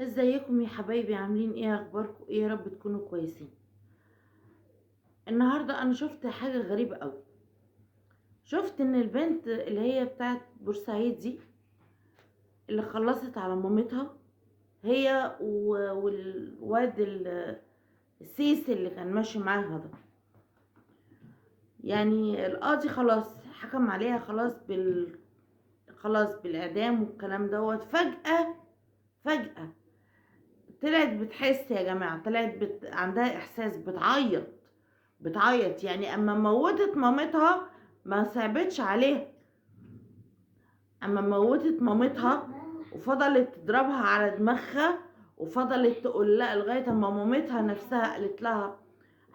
ازيكم يا حبايبي؟ عاملين ايه؟ اخباركم ايه؟ يا رب تكونوا كويسين. النهارده انا شفت حاجه غريبه قوي. شفت ان البنت اللي هي بتاعت بورسعيد دي اللي خلصت على مامتها، هي والواد السيسي اللي كان ماشي معاها ده. يعني القاضي خلاص حكم عليها، خلاص بالاعدام والكلام دوت. فجأة طلعت بتحس يا جماعة، طلعت عندها احساس، بتعيط. يعني اما موتت مامتها ما صعبتش عليها. اما موتت مامتها وفضلت تضربها على دماغها، وفضلت تقول لها لغاية اما مامتها نفسها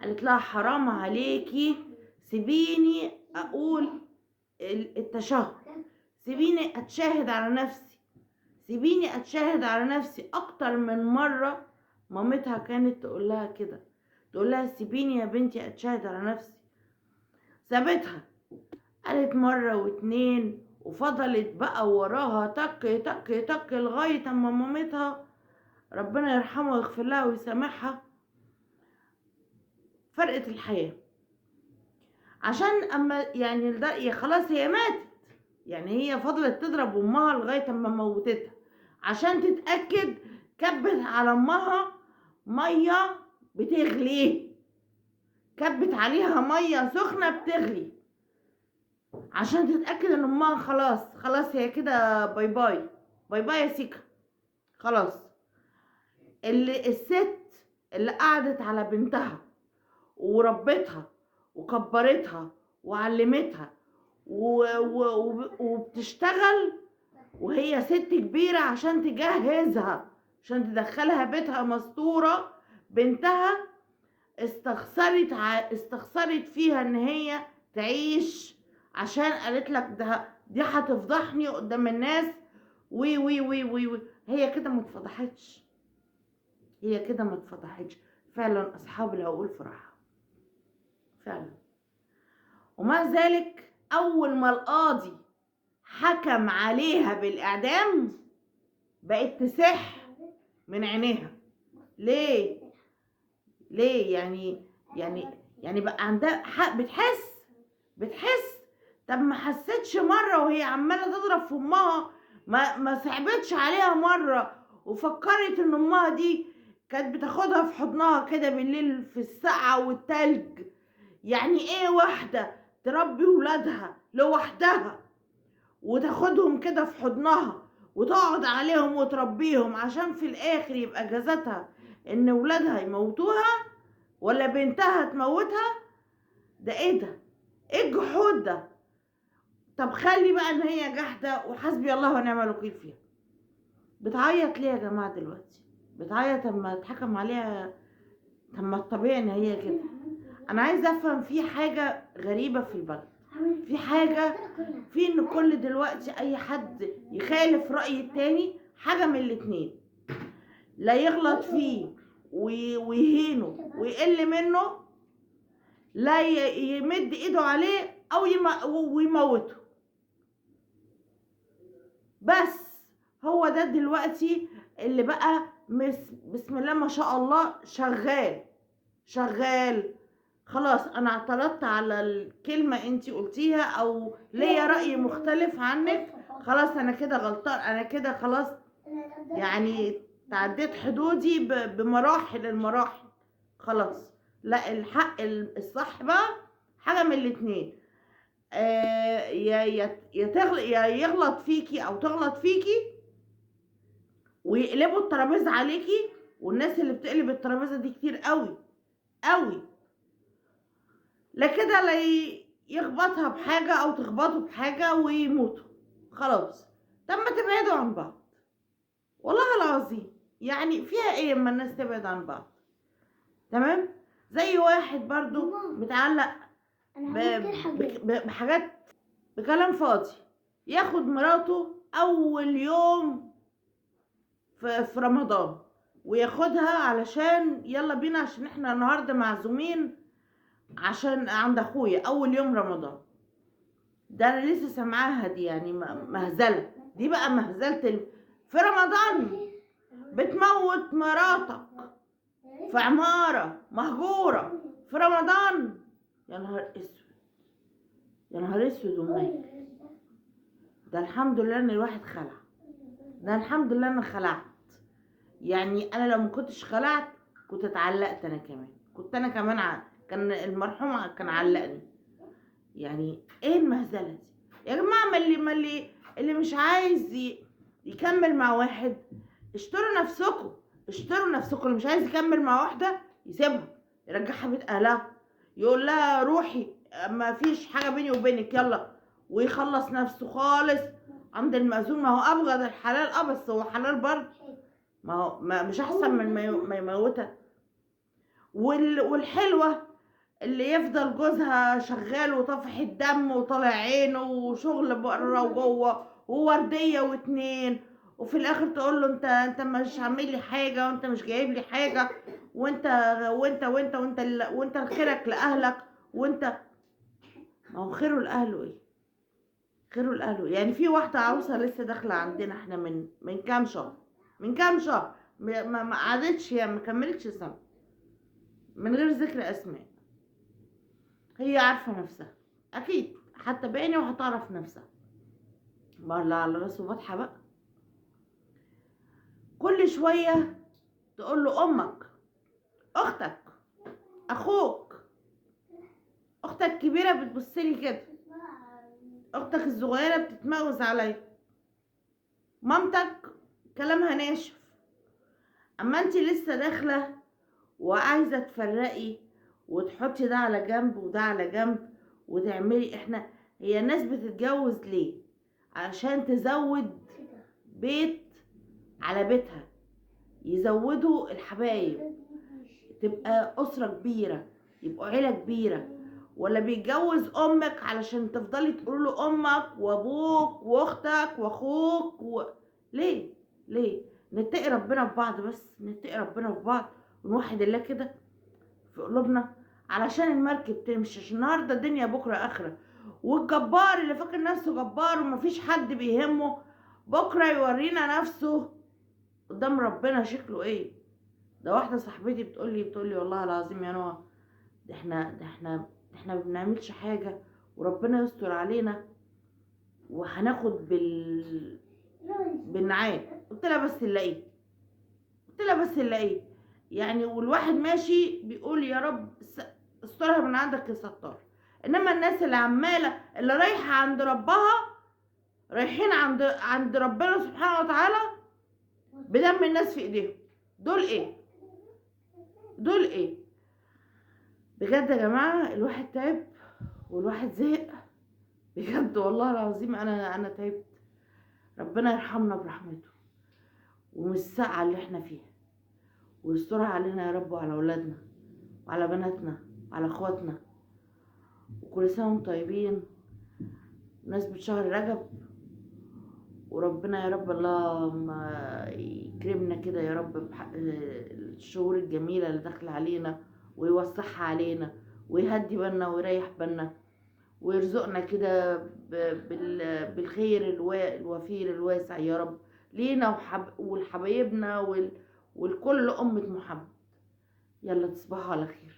قالت لها حرام عليكي، سيبيني اقول التشهد، سيبيني اتشاهد على نفسي، سيبيني اتشاهد على نفسي. اكتر من مرة مامتها كانت تقول لها كده، تقول لها سيبيني يا بنتي اتشاهد على نفسي. سابتها، قالت مرة واتنين، وفضلت بقى وراها تك تك تك لغاية اما مامتها ربنا يرحمها ويغفر لها ويسامحها فرقت الحياة. عشان اما يعني ده خلاص هي ماتت، يعني هي فضلت تضرب امها لغاية اما موتتها. عشان تتأكد كبت على امها مية بتغلي، كبت عليها مية سخنة بتغلي عشان تتأكد ان امها خلاص هي كده، باي باي باي باي يا سيكا، خلاص. الست اللي قعدت على بنتها وربتها وكبرتها وعلمتها وبتشتغل وهي ست كبيرة عشان تجهزها، عشان تدخلها بيتها مستورة، بنتها استخسرت فيها ان هي تعيش، عشان قالت لك دي هتفضحني قدام الناس. وي وي وي وي وي هي كده ما اتفضحتش، هي كده ما اتفضحتش. فعلا اصحاب العقول فرحة فعلا. ومع ذلك اول ما القاضي حكم عليها بالاعدام بقت تسح من عينيها. ليه يعني بقى عندها حق، بتحس. طب ما حسيتش مره وهي عماله تضرب في امها؟ ما صعبتش عليها مره وفكرت ان امها دي كانت بتاخدها في حضنها كده بالليل في السقعه والتلج؟ يعني ايه واحده تربي ولادها لوحدها وتاخدهم كده في حضنها وتقعد عليهم وتربيهم عشان في الاخر يبقى جازتها ان ولادها يموتوها ولا بنتها تموتها؟ ده ايه ده؟ ايه الجحود ده؟ طب خلي بقى ان هي جحدة وحسبي الله ونعم الوكيل فيها. بتعيط ليه يا جماعة دلوقتي؟ بتعيط اما اتحكم عليها؟ طب ما الطبيعي ان هي كده. انا عايزه افهم في حاجة غريبة في البلد، في حاجة، في ان كل دلوقتي اي حد يخالف رأي التاني حاجة من الاتنين: لا يغلط فيه ويهينه ويقل منه، لا يمد ايده عليه او ويموته. بس هو ده دلوقتي اللي بقى بسم الله ما شاء الله شغال. خلاص انا اعترضت على الكلمة انتي قلتيها او ليا رأي مختلف عنك، خلاص انا كده غلطان، انا كده خلاص يعني تعديت حدودي المراحل. خلاص لا، الحق الصح بقى حاجة من الاتنين: يا يغلط فيكي او تغلط فيكي ويقلبوا الترابيزه عليكي. والناس اللي بتقلب الترابيزه دي كتير قوي قوي. لا كده لا يخبطها بحاجه او تخبطوا بحاجه ويموتوا. خلاص، طب ما تبعدوا عن بعض والله العظيم. يعني فيها ايه اما الناس تبعد عن بعض؟ تمام. زي واحد برضو متعلق بحاجات، بكلام فاضي، ياخد مراته اول يوم في رمضان وياخدها علشان يلا بينا عشان احنا النهارده معزومين عشان عند اخويا اول يوم رمضان. ده انا لسه سامعاها دي، يعني مهزله دي بقى، مهزله في رمضان. بتموت مراتك في عمارة مهجورة في رمضان. يا نهار اسود، يا نهار اسود ومنيل. ده الحمد لله ان الواحد خلع، ده الحمد لله ان خلعت. يعني انا لو ما كنتش خلعت كنت اتعلقت انا كمان، كنت انا كمان كان المرحوم كان علقني. يعني ايه المهزله دي يا جماعه؟ اللي مش عايز يكمل مع واحد، اشتروا نفسكم، اشتروا نفسكم. اللي مش عايز يكمل مع واحده يسيبها، يرجعها بيت اهلها، يقول لها روحي ما فيش حاجه بيني وبينك يلا، ويخلص نفسه خالص عند المأذون. ما هو ابغض الحلال بس هو حلال برضه. ما هو مش احسن من ما يموتها. والحلوه اللي يفضل جوزها شغال وطافح الدم وطالع عينه وشغل بره وجوه وورديه واتنين، وفي الاخر تقول له انت مش عامل لي حاجه، وانت مش جايب لي حاجه، وانت وانت خيرك لاهلك، وانت. ما هو خيره لاهله ايه؟ خيره لاهله. يعني في واحده عروسه لسه داخله عندنا احنا من كام شهر، من كام شهر، ما قعدتش، هي ما كملتش سنه، من غير ذكر اسماء. هي عارفه نفسها اكيد، حتى بعيني وهتعرف نفسها. ما اللي على راسه فاتحه بقى. كل شويه تقول له امك، اختك، اخوك، اختك الكبيره بتبصلي كده، اختك الصغيره بتتموز عليا، مامتك كلامها ناشف. اما انت لسه داخله وعايزه تفرقي وتحطي ده على جنب وده على جنب وتعملي. هي الناس بتتجوز ليه؟ عشان تزود بيت على بيتها، يزودوا الحبايب، تبقى أسرة كبيرة، يبقوا عيلة كبيرة. ولا بيتجوز أمك علشان تفضلي تقول له أمك وأبوك وأختك وأخوك ليه؟ ليه؟ نتقي ربنا في بعض، بس نتقي ربنا في بعض ونوحد الله كده في قلوبنا علشان المركب تمشي. عشان النهارده الدنيا بكرة آخرة. والجبار اللي فاكر نفسه جبار ومفيش حد بيهمه، بكرة يورينا نفسه قدام ربنا شكله ايه. ده واحده صاحبتي بتقولي والله العظيم يا نوع، ده احنا ما بنعملش حاجه وربنا يستر علينا وهناخد بالنعام. قلت لها بس نلاقيه. يعني والواحد ماشي بيقول يا رب استرها من عندك يا ستار. انما الناس اللي عماله اللي رايحه عند ربها، رايحين عند ربنا سبحانه وتعالى بدم الناس في ايديهم، دول ايه؟ دول ايه؟ بجد يا جماعه الواحد تعب والواحد زهق بجد والله العظيم. انا تعبت. ربنا يرحمنا برحمته ومن الساعه اللي احنا فيها، ويسترها علينا يا رب وعلى اولادنا وعلى بناتنا وعلى اخواتنا. وكل سنه وانتم طيبين، نسبة شهر رجب، وربنا يا رب اللهم يكرمنا كده يا رب بحق الشهور الجميلة اللي داخله علينا، ويوسعها علينا ويهدي بالنا ويريح بالنا، ويرزقنا كده بالخير الوفير الواسع يا رب لينا ولحبايبنا ولكل أمة محمد. يلا تصبحوا على خير.